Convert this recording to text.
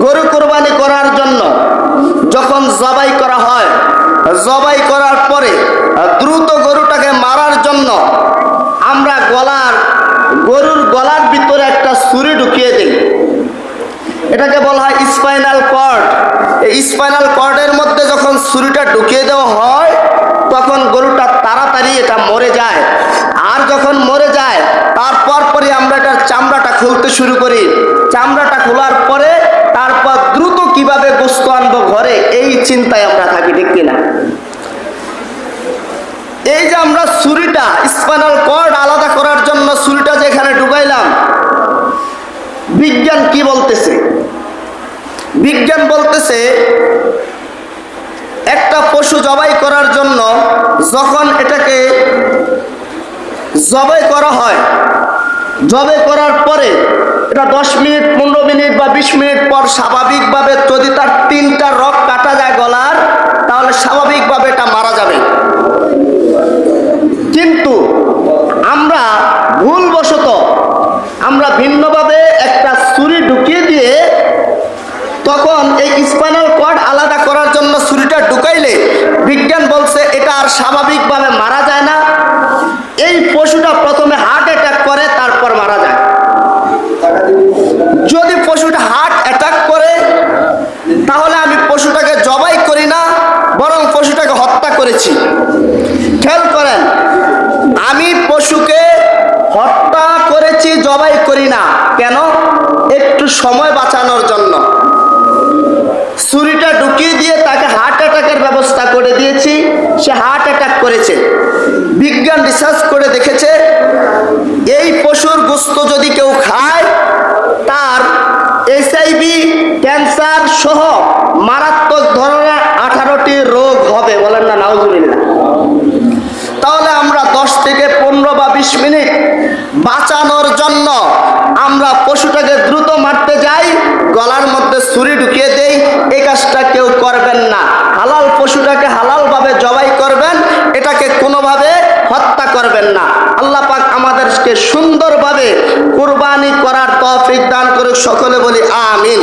গরু কোরবানি করার জন্য যখন জবাই করা হয়, জবাই করার পরে দ্রুত গরুটাকে মারার জন্য আমরা গরুর গলার ভিতরে একটা ছুরি ঢুকিয়ে দিই। এটাকে বলা হয় স্পাইনাল কর্ড। এই স্পাইনাল কর্ডের মধ্যে যখন ছুরিটা ঢুকিয়ে দেওয়া হয় তখন গরুটা তাড়াতাড়ি এটা মরে যায়। আর যখন মরে যায় তারপর পরে আমরা এটার চামড়াটা খুলতে শুরু করি। চামড়াটা খোলার পরে তারপর দ্রুত কিভাবে গোশত আনবো ঘরে, এই চিন্তায় আমরা থাকি, ঠিক কিনা? এই যে আমরা ছুরিটা স্পাইনাল কর্ড আলাদা করার জন্য ছুরিটা যেখানে ঢুকাইলাম, বিজ্ঞান কি বলতেছে? বিজ্ঞান বলতেছে একটা পশু জবাই করার জন্য যখন এটাকে জবাই করা হয়, জবাই করার পরে এটা 10 মিনিট 15 মিনিট বা 20 মিনিট পর স্বাভাবিকভাবে যদি তার 3টা রগ কাটা যায় গলার, তাহলে স্বাভাবিকভাবে এটা মারা যাবে। কিন্তু আমরা ভুলবশত আমরা ভিন্নভাবে একটা ছুরি ঢুকিয়ে দিয়ে তখন এই স্পাইনাল কর্ড আলাদা করার জন্য ছুরিটা ঢুকাইলে বিজ্ঞান বলছে এটা আর স্বাভাবিকভাবে মারা যায় না। এই পশুটা প্রথমে হার্ট অ্যাটাক করে, তারপর মারা যায়। যদি পশুটা হার্ট অ্যাটাক করে তাহলে আমি পশুটাকে জবাই করি না, বরং পশুটাকে হত্যা করেছি। খেয়াল করেন, আমি পশুকে হত্যা করেছি, জবাই করি না। কেন? একটু সময় বাঁচানোর জন্য। ছুরিটা ঢুকিয়ে দিয়ে তাকে হার্ট অ্যাটাকের ব্যবস্থা করে দিয়েছি, সে হার্ট অ্যাটাক করেছে। বিজ্ঞান রিসার্চ করে দেখেছে এই পশুর গোশত যদি কেউ খায় তার HIV, ক্যান্সার সহ মারাত্মক ধরনের 18টি রোগ হবে। বলেন না নাউজুবিল্লাহ। তাহলে আমরা 10 থেকে 15 বা 20 মিনিট বাঁচানোর জন্য আমরা পশুটাকে দ্রুত মারতে যাই, গলার মধ্যে ছুরি ঢুকিয়ে দেই। এই কাজটা কেউ করবেন না। হালাল পশুটাকে হালালভাবে জবাই করবেন, এটাকে কোনোভাবে হত্যা করবেন না। আল্লাহ পাক আমাদেরকে সুন্দরভাবে কুরবানি করার তৌফিক দান করুক। সকলে বলি আমিন।